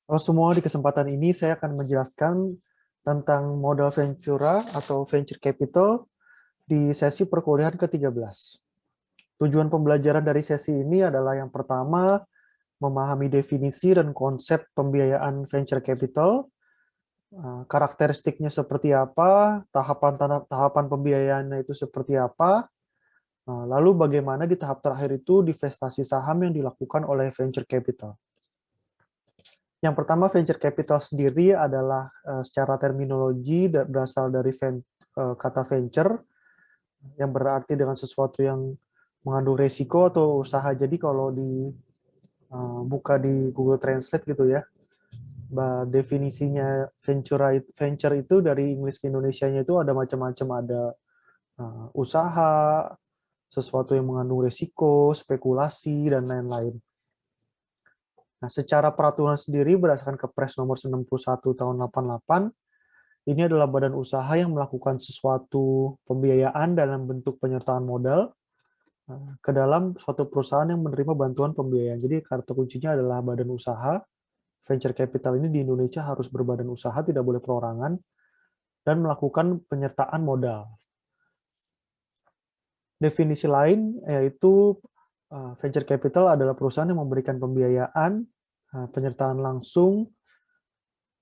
Halo semua, di kesempatan ini saya akan menjelaskan tentang modal Ventura atau Venture Capital di sesi perkuliahan ke-13. Tujuan pembelajaran dari sesi ini adalah yang pertama, memahami definisi dan konsep pembiayaan Venture Capital, karakteristiknya seperti apa, tahapan pembiayaannya itu seperti apa, lalu bagaimana di tahap terakhir itu divestasi saham yang dilakukan oleh Venture Capital. Yang pertama, venture capital sendiri adalah secara terminologi berasal dari kata venture, yang berarti dengan sesuatu yang mengandung resiko atau usaha. Jadi kalau buka di Google Translate gitu ya, definisinya venture itu dari Inggris ke Indonesianya itu ada macam-macam, ada usaha, sesuatu yang mengandung resiko, spekulasi, dan lain-lain. Nah, secara peraturan sendiri berdasarkan Kepres nomor 91 tahun 88, ini adalah badan usaha yang melakukan sesuatu pembiayaan dalam bentuk penyertaan modal ke dalam suatu perusahaan yang menerima bantuan pembiayaan. Jadi kata kuncinya adalah badan usaha. Venture capital ini di Indonesia harus berbadan usaha, tidak boleh perorangan, dan melakukan penyertaan modal. Definisi lain yaitu venture capital adalah perusahaan yang memberikan pembiayaan, penyertaan langsung,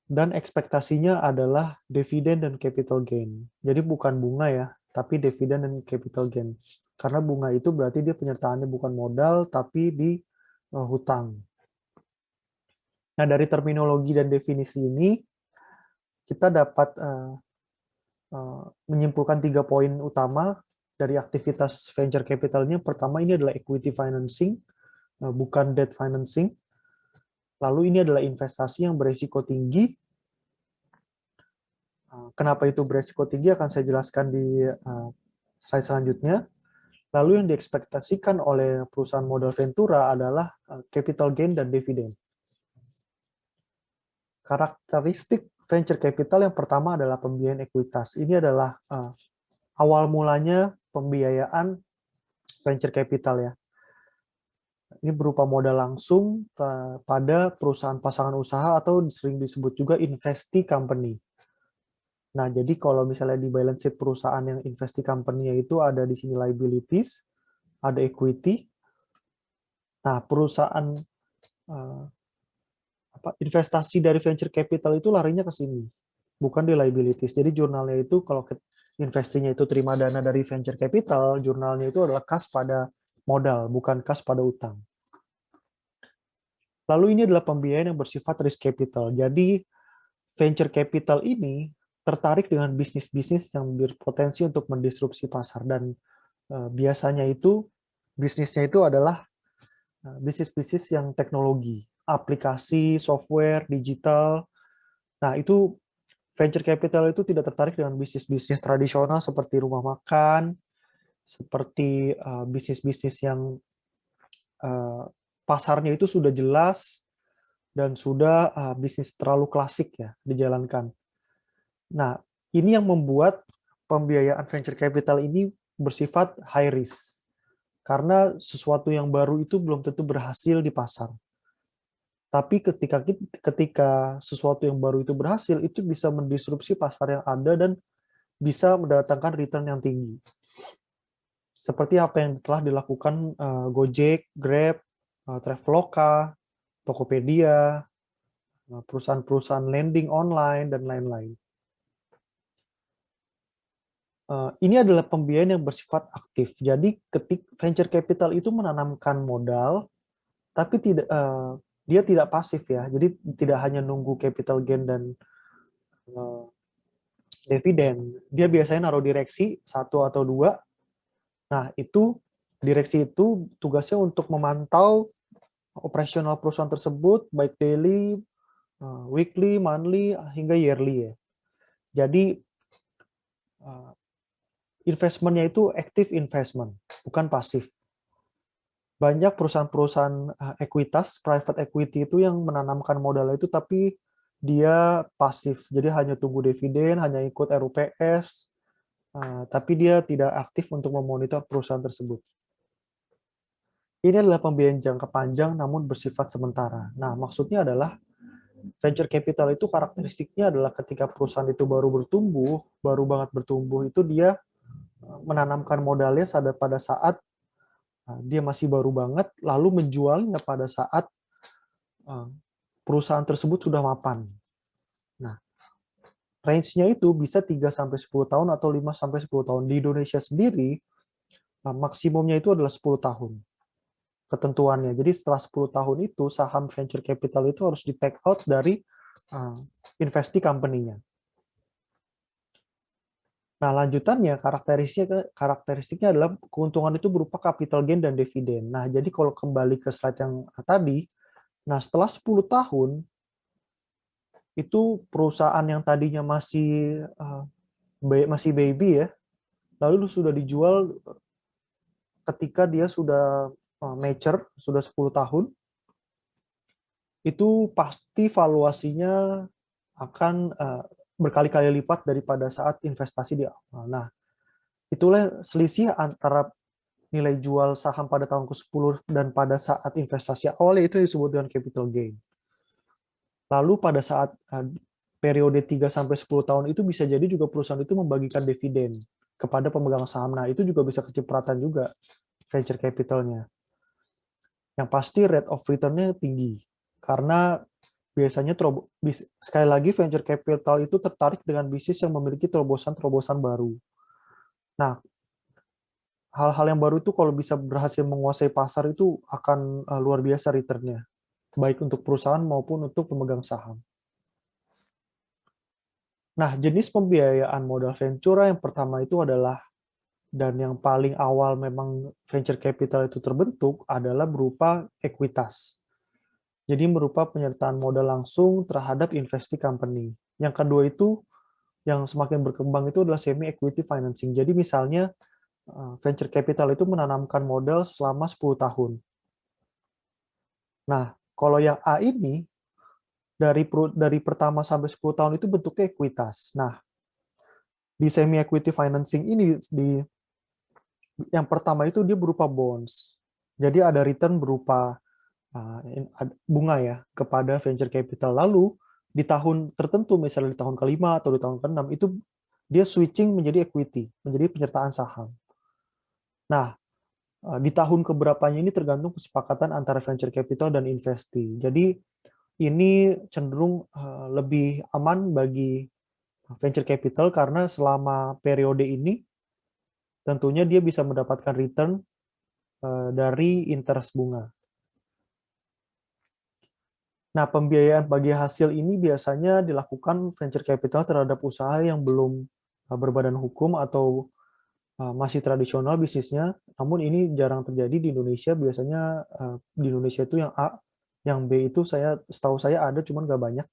dan ekspektasinya adalah dividen dan capital gain. Jadi bukan bunga ya, tapi dividen dan capital gain. Karena bunga itu berarti dia penyertaannya bukan modal, tapi di hutang. Nah, dari terminologi dan definisi ini, kita dapat menyimpulkan 3 poin utama dari aktivitas venture capital ini. Pertama, ini adalah equity financing, bukan debt financing. Lalu ini adalah investasi yang berisiko tinggi. Kenapa itu berisiko tinggi akan saya jelaskan di slide selanjutnya. Lalu yang diekspektasikan oleh perusahaan modal Ventura adalah capital gain dan dividen. Karakteristik venture capital yang pertama adalah pembiayaan ekuitas. Ini adalah awal mulanya pembiayaan venture capital ya. Ini berupa modal langsung pada perusahaan pasangan usaha atau sering disebut juga investee company. Nah, jadi kalau misalnya di balance sheet perusahaan yang investee company itu ada di sini liabilities, ada equity. Nah, perusahaan investasi dari venture capital itu larinya ke sini, bukan di liabilities. Jadi jurnalnya itu kalau investinya itu terima dana dari venture capital, jurnalnya itu adalah kas pada modal, bukan kas pada utang. Lalu ini adalah pembiayaan yang bersifat risk capital. Jadi venture capital ini tertarik dengan bisnis-bisnis yang berpotensi untuk mendisrupsi pasar, dan biasanya itu bisnisnya itu adalah bisnis-bisnis yang teknologi, aplikasi, software, digital. Nah, itu venture capital itu tidak tertarik dengan bisnis-bisnis tradisional seperti rumah makan, seperti bisnis-bisnis yang pasarnya itu sudah jelas dan sudah bisnis terlalu klasik ya dijalankan. Nah, ini yang membuat pembiayaan venture capital ini bersifat high risk. Karena sesuatu yang baru itu belum tentu berhasil di pasar. Tapi ketika sesuatu yang baru itu berhasil, itu bisa mendisrupsi pasar yang ada dan bisa mendatangkan return yang tinggi. Seperti apa yang telah dilakukan Gojek, Grab, Traveloka, Tokopedia, perusahaan-perusahaan lending online, dan lain-lain. Ini adalah pembiayaan yang bersifat aktif. Jadi venture capital itu menanamkan modal, tapi dia tidak pasif ya. Jadi tidak hanya nunggu capital gain dan dividen. Dia biasanya naruh direksi 1 atau 2. Nah, itu direksi itu tugasnya untuk memantau operasional perusahaan tersebut, baik daily, weekly, monthly, hingga yearly ya. Jadi investmentnya itu active investment, bukan pasif. Banyak perusahaan-perusahaan ekuitas, private equity itu yang menanamkan modal itu, tapi dia pasif. Jadi hanya tunggu dividen, hanya ikut RUPS, tapi dia tidak aktif untuk memonitor perusahaan tersebut. Ini adalah pembiayaan jangka panjang namun bersifat sementara. Nah, maksudnya adalah venture capital itu karakteristiknya adalah ketika perusahaan itu baru bertumbuh, baru banget bertumbuh, itu dia menanamkan modalnya pada saat dia masih baru banget, lalu menjualnya pada saat perusahaan tersebut sudah mapan. Nah, range-nya itu bisa 3-10 tahun atau 5-10 tahun. Di Indonesia sendiri, maksimumnya itu adalah 10 tahun ketentuannya. Jadi setelah 10 tahun itu, saham venture capital itu harus di take out dari investee company-nya. Nah, lanjutannya karakteristiknya adalah keuntungan itu berupa capital gain dan dividen. Nah, jadi kalau kembali ke slide yang tadi, nah setelah 10 tahun, itu perusahaan yang tadinya masih baby ya, lalu sudah dijual ketika dia sudah mature, sudah 10 tahun, itu pasti valuasinya akan berkali-kali lipat daripada saat investasi di awal. Nah, itulah selisih antara nilai jual saham pada tahun ke-10 dan pada saat investasi awalnya itu disebut dengan capital gain. Lalu pada saat periode 3-10 tahun itu bisa jadi juga perusahaan itu membagikan dividen kepada pemegang saham. Nah, itu juga bisa kecipratan juga venture capital-nya. Yang pasti rate of return-nya tinggi. Karena biasanya sekali lagi venture capital itu tertarik dengan bisnis yang memiliki terobosan-terobosan baru. Nah, hal-hal yang baru itu kalau bisa berhasil menguasai pasar itu akan luar biasa return-nya, baik untuk perusahaan maupun untuk pemegang saham. Nah, jenis pembiayaan modal ventura yang pertama itu adalah, dan yang paling awal memang venture capital itu terbentuk adalah berupa ekuitas. Jadi berupa penyertaan modal langsung terhadap investee company. Yang kedua itu, yang semakin berkembang itu adalah semi equity financing. Jadi misalnya venture capital itu menanamkan modal selama 10 tahun. Nah, kalau yang A ini, dari pertama sampai 10 tahun itu bentuknya ekuitas. Nah, di semi equity financing ini, yang pertama itu dia berupa bonds. Jadi ada return berupa bunga ya kepada venture capital. Lalu di tahun tertentu, misalnya di tahun ke-5 atau di tahun ke-6, itu dia switching menjadi equity, menjadi penyertaan saham. Nah, di tahun keberapanya ini tergantung kesepakatan antara venture capital dan investee. Jadi ini cenderung lebih aman bagi venture capital karena selama periode ini tentunya dia bisa mendapatkan return dari interest bunga. Nah, pembiayaan bagi hasil ini biasanya dilakukan venture capital terhadap usaha yang belum berbadan hukum atau masih tradisional bisnisnya, namun ini jarang terjadi di Indonesia. Biasanya di Indonesia itu yang A, yang B itu setahu saya ada, cuman nggak banyak.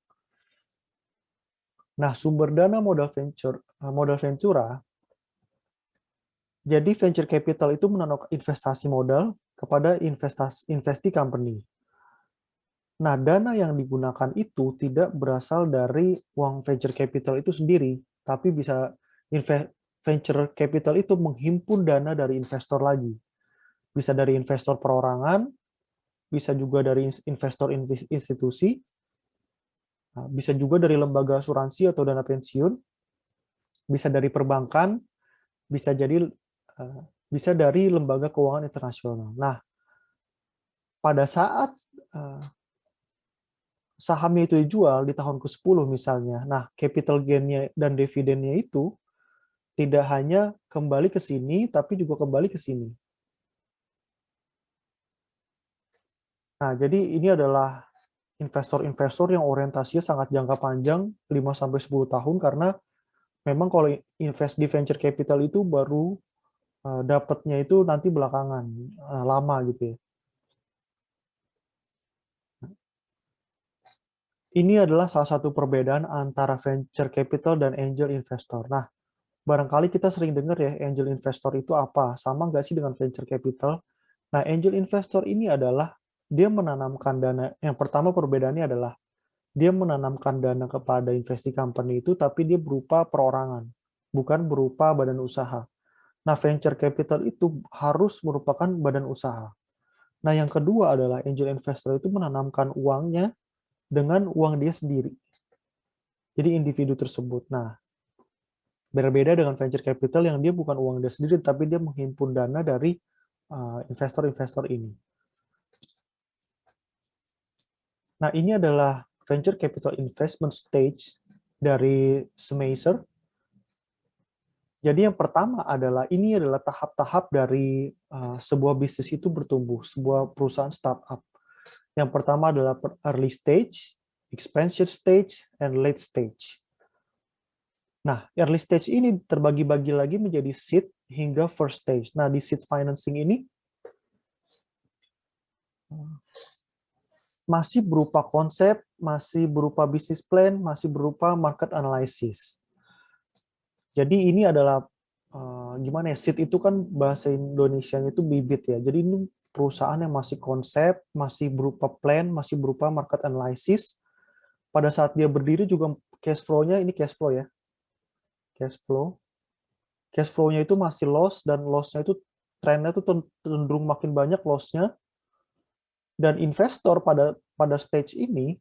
Nah, sumber dana modal ventura, jadi venture capital itu menanamkan investasi modal kepada investee company. Nah, dana yang digunakan itu tidak berasal dari uang venture capital itu sendiri, tapi bisa venture capital itu menghimpun dana dari investor lagi. Bisa dari investor perorangan, bisa juga dari investor institusi, bisa juga dari lembaga asuransi atau dana pensiun, bisa dari perbankan, bisa dari lembaga keuangan internasional. Nah, pada saat sahamnya itu dijual di tahun ke-10 misalnya, nah capital gain-nya dan dividennya itu tidak hanya kembali ke sini, tapi juga kembali ke sini. Nah, jadi ini adalah investor-investor yang orientasinya sangat jangka panjang, 5-10 tahun, karena memang kalau invest di venture capital itu baru dapatnya itu nanti belakangan, lama gitu ya. Ini adalah salah satu perbedaan antara venture capital dan angel investor. Nah, barangkali kita sering dengar ya, angel investor itu apa? Sama nggak sih dengan venture capital? Nah, angel investor ini adalah dia menanamkan dana. Yang pertama perbedaannya adalah dia menanamkan dana kepada investee company itu, tapi dia berupa perorangan, bukan berupa badan usaha. Nah, venture capital itu harus merupakan badan usaha. Nah, yang kedua adalah angel investor itu menanamkan uangnya dengan uang dia sendiri. Jadi individu tersebut. Nah, berbeda dengan venture capital yang dia bukan uang dia sendiri, tapi dia menghimpun dana dari investor-investor ini. Nah, ini adalah venture capital investment stage dari Smacer. Jadi yang pertama adalah ini adalah tahap-tahap dari sebuah bisnis itu bertumbuh, sebuah perusahaan startup. Yang pertama adalah early stage, expansion stage, and late stage. Nah, early stage ini terbagi-bagi lagi menjadi seed hingga first stage. Nah, di seed financing ini masih berupa konsep, masih berupa business plan, masih berupa market analysis. Jadi ini adalah gimana ya, seed itu kan bahasa Indonesianya itu bibit ya. Jadi ini perusahaan yang masih konsep, masih berupa plan, masih berupa market analysis. Pada saat dia berdiri juga cash flow-nya, ini cash flow ya. Cash flow. Cash flow-nya itu masih loss, dan loss-nya itu trennya itu cenderung makin banyak loss-nya. Dan investor pada stage ini,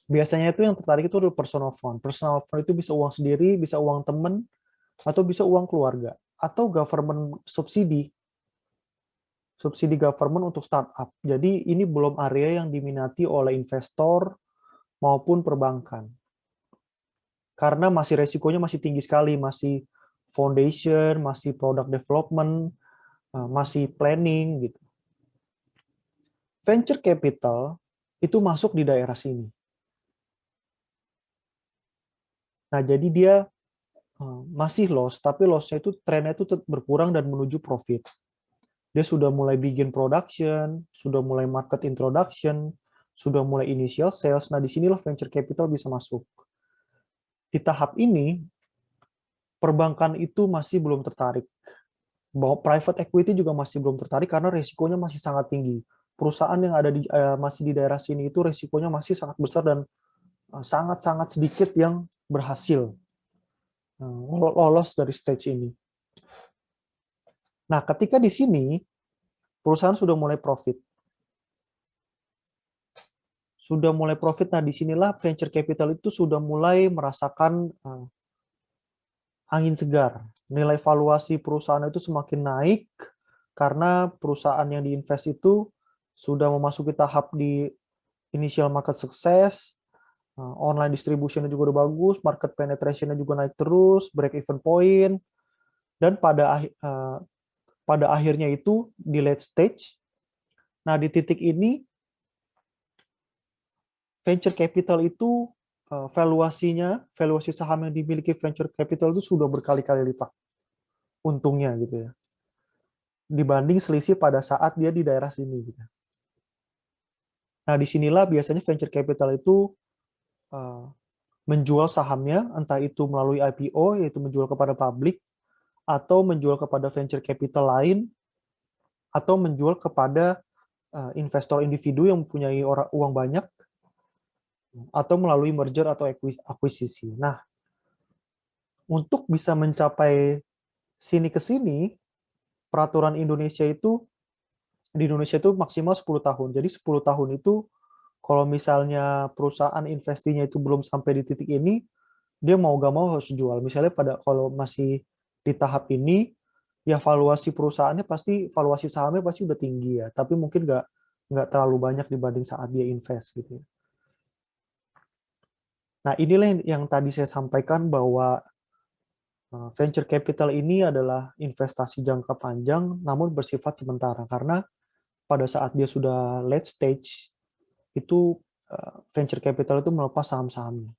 biasanya itu yang tertarik itu adalah personal fund. Personal fund itu bisa uang sendiri, bisa uang teman, atau bisa uang keluarga, atau government subsidi government untuk startup. Jadi ini belum area yang diminati oleh investor maupun perbankan. Karena masih resikonya masih tinggi sekali, masih foundation, masih product development, masih planning gitu. Venture capital itu masuk di daerah sini. Nah, jadi dia masih loss, tapi loss-nya itu trennya itu berkurang dan menuju profit. Dia sudah mulai begin production, sudah mulai market introduction, sudah mulai initial sales. Nah, disinilah venture capital bisa masuk. Di tahap ini, perbankan itu masih belum tertarik. Bahwa private equity juga masih belum tertarik karena resikonya masih sangat tinggi. Perusahaan yang ada masih di daerah sini itu resikonya masih sangat besar dan sangat-sangat sedikit yang berhasil lolos dari stage ini. Nah, ketika di sini perusahaan sudah mulai profit. Nah disinilah venture capital itu sudah mulai merasakan angin segar. Nilai valuasi perusahaan itu semakin naik karena perusahaan yang diinvest itu sudah memasuki tahap di initial market success, online distribution-nya juga udah bagus, market penetration-nya juga naik terus, break even point, dan pada akhirnya itu di late stage. Nah, di titik ini venture capital itu valuasi saham yang dimiliki venture capital itu sudah berkali-kali lipat untungnya gitu ya, dibanding selisih pada saat dia di daerah sini gitu. Nah, disinilah biasanya venture capital itu menjual sahamnya, entah itu melalui IPO, yaitu menjual kepada publik, atau menjual kepada venture capital lain, atau menjual kepada investor individu yang mempunyai uang banyak, atau melalui merger atau akuisisi. Nah, untuk bisa mencapai sini ke sini, peraturan Indonesia itu, di Indonesia itu maksimal 10 tahun. Jadi 10 tahun itu, kalau misalnya perusahaan investinya itu belum sampai di titik ini, dia mau gak mau harus jual. Misalnya kalau masih di tahap ini, ya valuasi perusahaannya pasti, valuasi sahamnya pasti udah tinggi ya, tapi mungkin nggak terlalu banyak dibanding saat dia invest gitu. Nah, inilah yang tadi saya sampaikan bahwa venture capital ini adalah investasi jangka panjang namun bersifat sementara, karena pada saat dia sudah late stage itu venture capital itu melepas saham-sahamnya.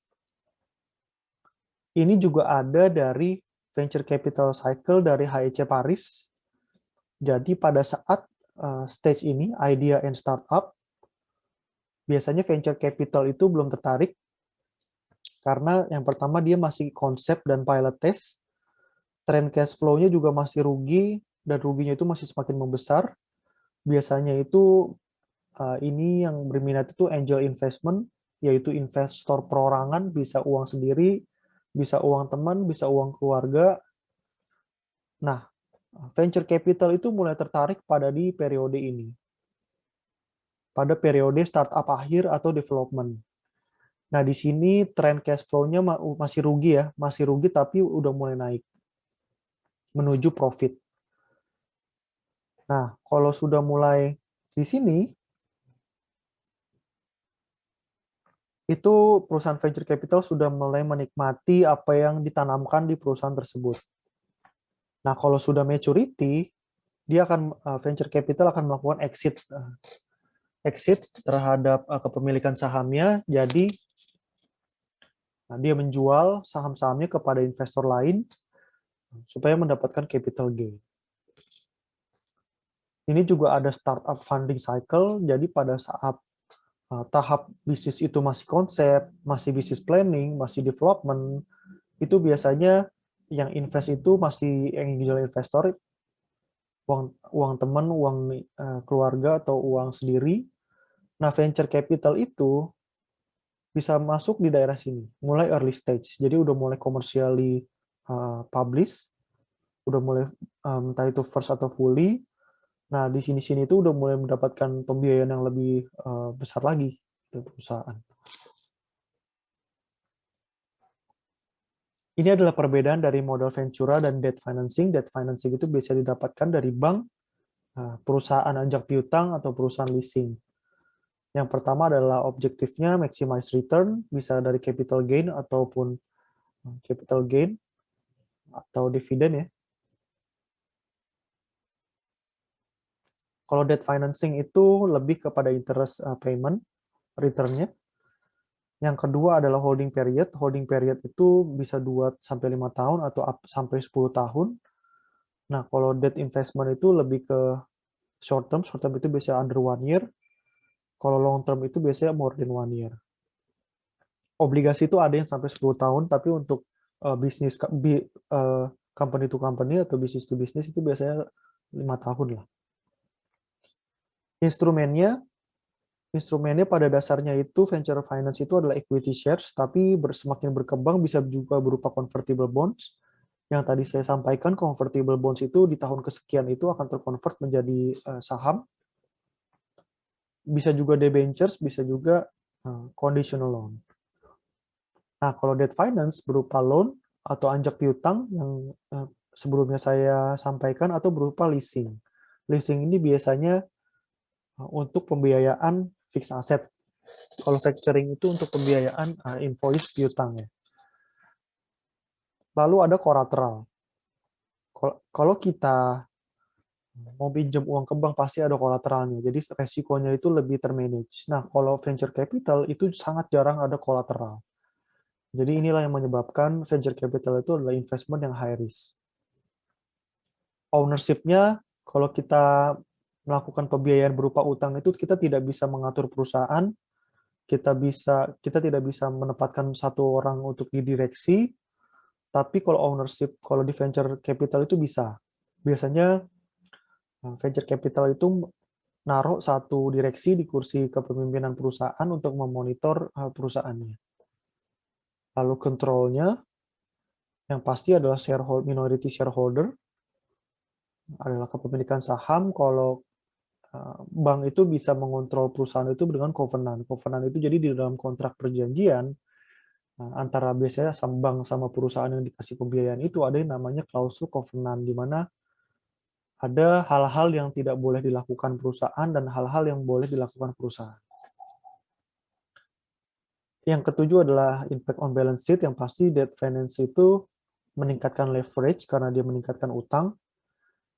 Ini juga ada dari venture capital cycle dari HEC Paris. Jadi pada saat stage ini, idea and startup, biasanya venture capital itu belum tertarik karena yang pertama dia masih konsep dan pilot test, trend cash flow-nya juga masih rugi, dan ruginya itu masih semakin membesar. Biasanya itu ini yang berminat itu angel investment, yaitu investor perorangan, bisa uang sendiri, bisa uang teman, bisa uang keluarga. Nah, venture capital itu mulai tertarik pada di periode ini, pada periode startup akhir atau development. Nah, di sini tren cash flow-nya masih rugi ya, masih rugi tapi udah mulai naik menuju profit. Nah, kalau sudah mulai di sini, itu perusahaan venture capital sudah mulai menikmati apa yang ditanamkan di perusahaan tersebut. Nah, kalau sudah maturity, dia akan venture capital akan melakukan exit terhadap kepemilikan sahamnya. Jadi dia menjual saham-sahamnya kepada investor lain supaya mendapatkan capital gain. Ini juga ada startup funding cycle. Jadi pada saat tahap bisnis itu masih konsep, masih bisnis planning, masih development, itu biasanya yang invest itu masih yang angel investor, uang teman, uang keluarga atau uang sendiri. Nah, venture capital itu bisa masuk di daerah sini, mulai early stage. Jadi udah mulai commercially publish, udah mulai entah itu first atau fully. Nah, di sini-sini itu udah mulai mendapatkan pembiayaan yang lebih besar lagi dari perusahaan. Ini adalah perbedaan dari modal ventura dan debt financing. Debt financing itu bisa didapatkan dari bank, perusahaan anjak piutang, atau perusahaan leasing. Yang pertama adalah objektifnya maximize return, bisa dari capital gain ataupun capital gain atau dividen ya. Kalau debt financing itu lebih kepada interest payment, return-nya. Yang kedua adalah holding period. Holding period itu bisa 2-5 tahun atau sampai 10 tahun. Nah, kalau debt investment itu lebih ke short term. Short term itu biasanya under 1 year. Kalau long term itu biasanya more than 1 year. Obligasi itu ada yang sampai 10 tahun, tapi untuk bisnis company to company atau business to business itu biasanya 5 tahun lah. Instrumennya pada dasarnya itu venture finance itu adalah equity shares, tapi semakin berkembang bisa juga berupa convertible bonds. Yang tadi saya sampaikan, convertible bonds itu di tahun kesekian itu akan terkonvert menjadi saham. Bisa juga debentures, bisa juga conditional loan. Nah, kalau debt finance berupa loan atau anjak piutang yang sebelumnya saya sampaikan, atau berupa leasing. Leasing ini biasanya untuk pembiayaan fixed asset. Kalau factoring itu untuk pembiayaan invoice piutang ya. Lalu ada collateral. Kalau kita mau pinjam uang ke bank pasti ada kolateralnya. Jadi resikonya itu lebih termanage. Nah, kalau venture capital itu sangat jarang ada kolateral. Jadi inilah yang menyebabkan venture capital itu adalah investment yang high risk. Ownership-nya, kalau kita melakukan pembiayaan berupa utang itu kita tidak bisa mengatur perusahaan, kita tidak bisa menempatkan satu orang untuk di direksi, tapi kalau ownership, kalau di venture capital itu bisa. Biasanya venture capital itu naruh satu direksi di kursi kepemimpinan perusahaan untuk memonitor perusahaannya. Lalu kontrolnya, yang pasti adalah minority shareholder, adalah kepemilikan saham. Kalau bank itu bisa mengontrol perusahaan itu dengan covenant. Covenant itu jadi di dalam kontrak perjanjian antara biasanya bank sama perusahaan yang dikasih pembiayaan itu ada yang namanya klausul covenant, di mana ada hal-hal yang tidak boleh dilakukan perusahaan dan hal-hal yang boleh dilakukan perusahaan. Yang ketujuh adalah impact on balance sheet. Yang pasti debt finance itu meningkatkan leverage karena dia meningkatkan utang.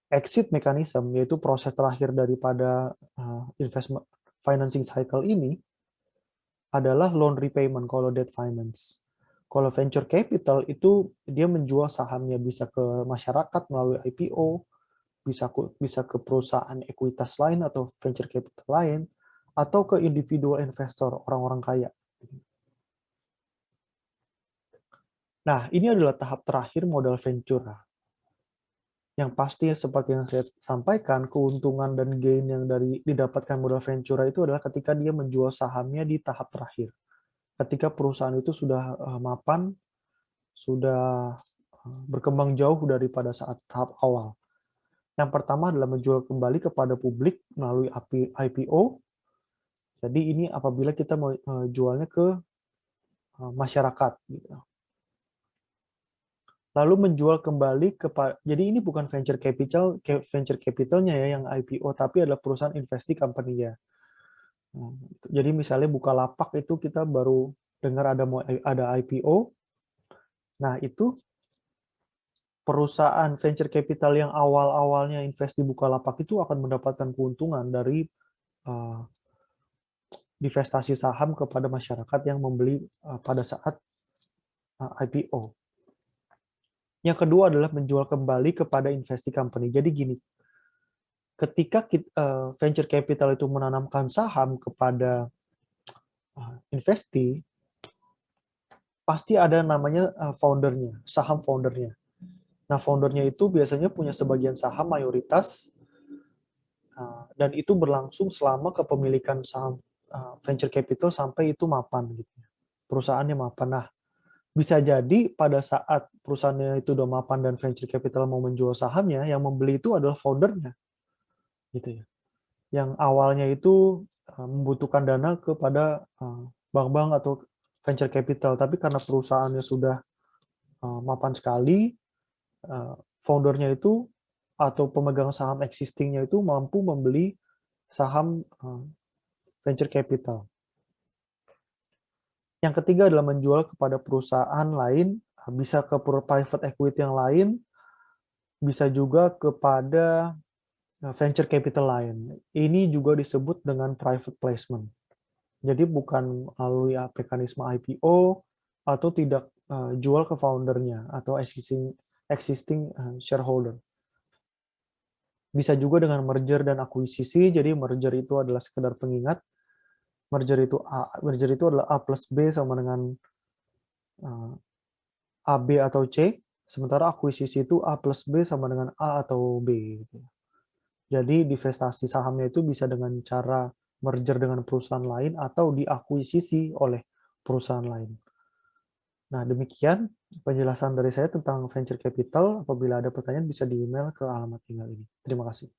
Exit mechanism, yaitu proses terakhir daripada investment financing cycle ini, adalah loan repayment kalau debt finance. Kalau venture capital itu dia menjual sahamnya bisa ke masyarakat melalui IPO, bisa ke perusahaan ekuitas lain atau venture capital lain, atau ke individual investor, orang-orang kaya. Nah, ini adalah tahap terakhir modal ventura. Yang pasti seperti yang saya sampaikan, keuntungan dan gain yang didapatkan modal ventura itu adalah ketika dia menjual sahamnya di tahap terakhir. Ketika perusahaan itu sudah mapan, sudah berkembang jauh daripada saat tahap awal. Yang pertama adalah menjual kembali kepada publik melalui IPO. Jadi ini apabila kita mau jualnya ke masyarakat. Gitu. Lalu menjual kembali kepada, jadi ini bukan venture capitalnya ya yang IPO, tapi adalah perusahaan investee company ya. Jadi misalnya Bukalapak itu kita baru dengar ada IPO. Nah, itu perusahaan venture capital yang awal-awalnya invest di Bukalapak itu akan mendapatkan keuntungan dari divestasi saham kepada masyarakat yang membeli pada saat IPO. Yang kedua adalah menjual kembali kepada investee company. Jadi gini, ketika venture capital itu menanamkan saham kepada investee, pasti ada namanya foundernya, saham foundernya. Nah, foundernya itu biasanya punya sebagian saham mayoritas, dan itu berlangsung selama kepemilikan saham venture capital sampai itu mapan, gitu. Perusahaannya mapan. Nah, bisa jadi pada saat perusahaannya itu udah mapan dan venture capital mau menjual sahamnya, yang membeli itu adalah foundernya, gitu ya. Yang awalnya itu membutuhkan dana kepada bank-bank atau venture capital, tapi karena perusahaannya sudah mapan sekali, foundernya itu atau pemegang saham existingnya itu mampu membeli saham venture capital. Yang ketiga adalah menjual kepada perusahaan lain, bisa ke private equity yang lain, bisa juga kepada venture capital lain. Ini juga disebut dengan private placement. Jadi bukan melalui mekanisme IPO atau tidak jual ke foundernya atau existing shareholder. Bisa juga dengan merger dan akuisisi. Jadi merger itu adalah sekedar pengingat. Merger itu adalah A plus B sama dengan A, B, atau C. Sementara akuisisi itu A plus B sama dengan A atau B. Jadi divestasi sahamnya itu bisa dengan cara merger dengan perusahaan lain atau diakuisisi oleh perusahaan lain. Nah, demikian penjelasan dari saya tentang venture capital. Apabila ada pertanyaan bisa di email ke alamat email ini. Terima kasih.